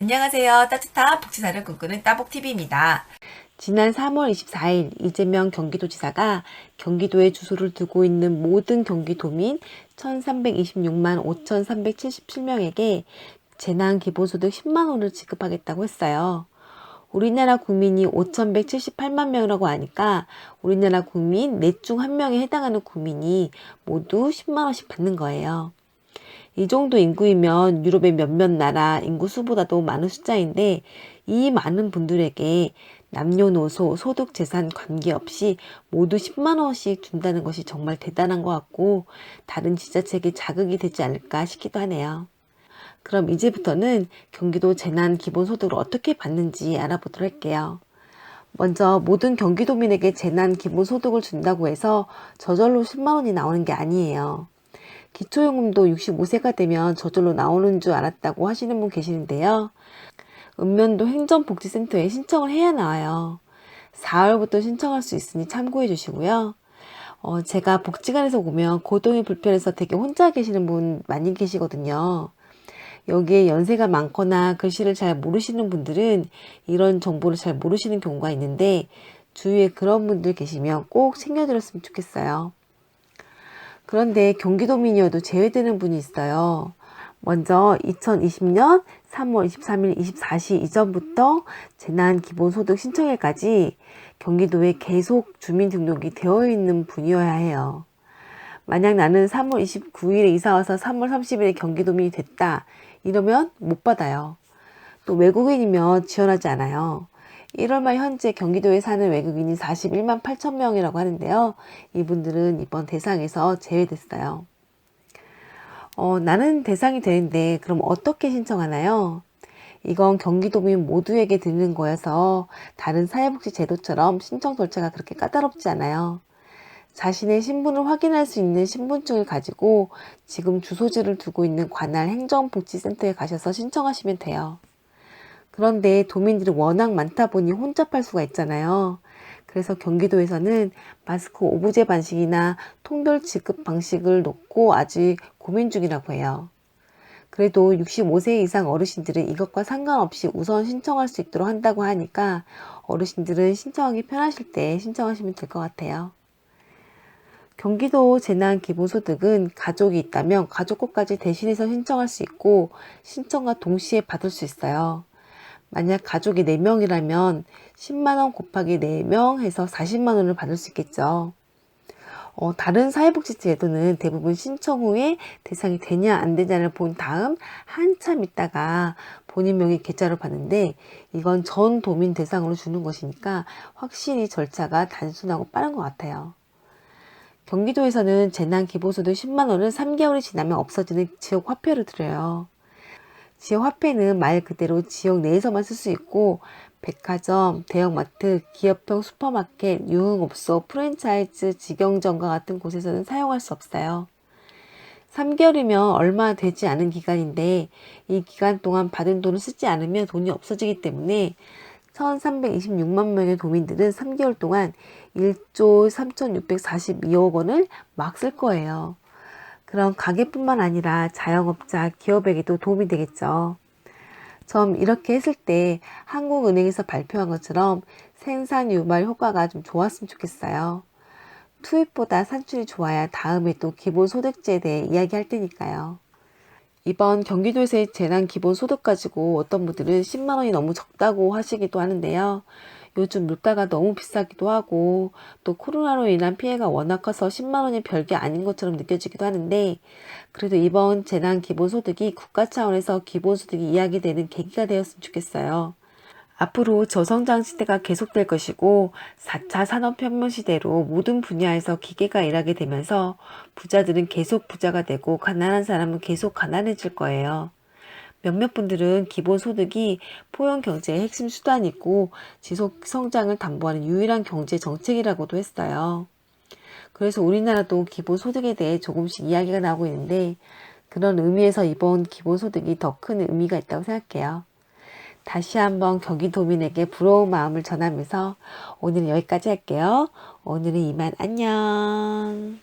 안녕하세요. 따뜻한 복지사를 꿈꾸는 따복TV입니다. 지난 3월 24일 이재명 경기도지사가 경기도에 주소를 두고 있는 모든 경기도민 1326만 5377명에게 재난기본소득 10만원을 지급하겠다고 했어요. 우리나라 국민이 5178만 명이라고 하니까 우리나라 국민 넷 중 1명에 해당하는 국민이 모두 10만원씩 받는 거예요. 이 정도 인구이면 유럽의 몇몇 나라 인구 수보다도 많은 숫자인데, 이 많은 분들에게 남녀노소 소득 재산 관계없이 모두 10만원씩 준다는 것이 정말 대단한 것 같고, 다른 지자체에게 자극이 되지 않을까 싶기도 하네요. 그럼 이제부터는 경기도 재난기본소득을 어떻게 받는지 알아보도록 할게요. 먼저 모든 경기도민에게 재난기본소득을 준다고 해서 저절로 10만원이 나오는 게 아니에요. 기초요금도 65세가 되면 저절로 나오는 줄 알았다고 하시는 분 계시는데요. 읍면도 행정복지센터에 신청을 해야 나와요. 4월부터 신청할 수 있으니 참고해 주시고요. 제가 복지관에서 보면 거동이 불편해서 되게 혼자 계시는 분 많이 계시거든요. 여기에 연세가 많거나 글씨를 잘 모르시는 분들은 이런 정보를 잘 모르시는 경우가 있는데, 주위에 그런 분들 계시면 꼭 챙겨드렸으면 좋겠어요. 그런데 경기도민이어도 제외되는 분이 있어요. 먼저 2020년 3월 23일 24시 이전부터 재난기본소득 신청일까지 경기도에 계속 주민등록이 되어 있는 분이어야 해요. 만약 나는 3월 29일에 이사와서 3월 30일에 경기도민이 됐다, 이러면 못 받아요. 또 외국인이면 지원하지 않아요. 1월 말 현재 경기도에 사는 외국인이 41만 8천 명이라고 하는데요. 이분들은 이번 대상에서 제외됐어요. 나는 대상이 되는데 그럼 어떻게 신청하나요? 이건 경기도민 모두에게 드리는 거여서 다른 사회복지 제도처럼 신청 절차가 그렇게 까다롭지 않아요. 자신의 신분을 확인할 수 있는 신분증을 가지고 지금 주소지를 두고 있는 관할 행정복지센터에 가셔서 신청하시면 돼요. 그런데 도민들이 워낙 많다 보니 혼잡할 수가 있잖아요. 그래서 경기도에서는 마스크 오부제 방식이나 통별 지급 방식을 놓고 아직 고민 중이라고 해요. 그래도 65세 이상 어르신들은 이것과 상관없이 우선 신청할 수 있도록 한다고 하니까 어르신들은 신청하기 편하실 때 신청하시면 될 것 같아요. 경기도 재난기본소득은 가족이 있다면 가족 것까지 대신해서 신청할 수 있고, 신청과 동시에 받을 수 있어요. 만약 가족이 4명이라면 10만원 곱하기 4명 해서 40만원을 받을 수 있겠죠. 다른 사회복지 제도는 대부분 신청 후에 대상이 되냐 안 되냐를 본 다음 한참 있다가 본인 명의 계좌로 받는데, 이건 전 도민 대상으로 주는 것이니까 확실히 절차가 단순하고 빠른 것 같아요. 경기도에서는 재난기본소득 10만원을 3개월이 지나면 없어지는 지역화폐를 드려요. 지역화폐는 말 그대로 지역 내에서만 쓸 수 있고, 백화점, 대형마트, 기업형 슈퍼마켓, 유흥업소, 프랜차이즈, 직영점과 같은 곳에서는 사용할 수 없어요. 3개월이면 얼마 되지 않은 기간인데, 이 기간 동안 받은 돈을 쓰지 않으면 돈이 없어지기 때문에 1326만 명의 도민들은 3개월 동안 1조 3642억 원을 막 쓸 거예요. 그럼 가게뿐만 아니라 자영업자, 기업에게도 도움이 되겠죠. 좀 이렇게 했을 때 한국은행에서 발표한 것처럼 생산 유발 효과가 좀 좋았으면 좋겠어요. 투입보다 산출이 좋아야 다음에 또 기본소득제에 대해 이야기할 테니까요. 이번 경기도에서의 재난기본소득 가지고 어떤 분들은 10만원이 너무 적다고 하시기도 하는데요. 요즘 물가가 너무 비싸기도 하고, 또 코로나로 인한 피해가 워낙 커서 10만원이 별게 아닌 것처럼 느껴지기도 하는데, 그래도 이번 재난기본소득이 국가 차원에서 기본소득이 이야기되는 계기가 되었으면 좋겠어요. 앞으로 저성장 시대가 계속될 것이고, 4차 산업혁명 시대로 모든 분야에서 기계가 일하게 되면서 부자들은 계속 부자가 되고 가난한 사람은 계속 가난해질 거예요. 몇몇 분들은 기본소득이 포용경제의 핵심 수단이고 지속 성장을 담보하는 유일한 경제 정책이라고도 했어요. 그래서 우리나라도 기본소득에 대해 조금씩 이야기가 나오고 있는데, 그런 의미에서 이번 기본소득이 더 큰 의미가 있다고 생각해요. 다시 한번 경기도민에게 부러운 마음을 전하면서 오늘은 여기까지 할게요. 오늘은 이만 안녕.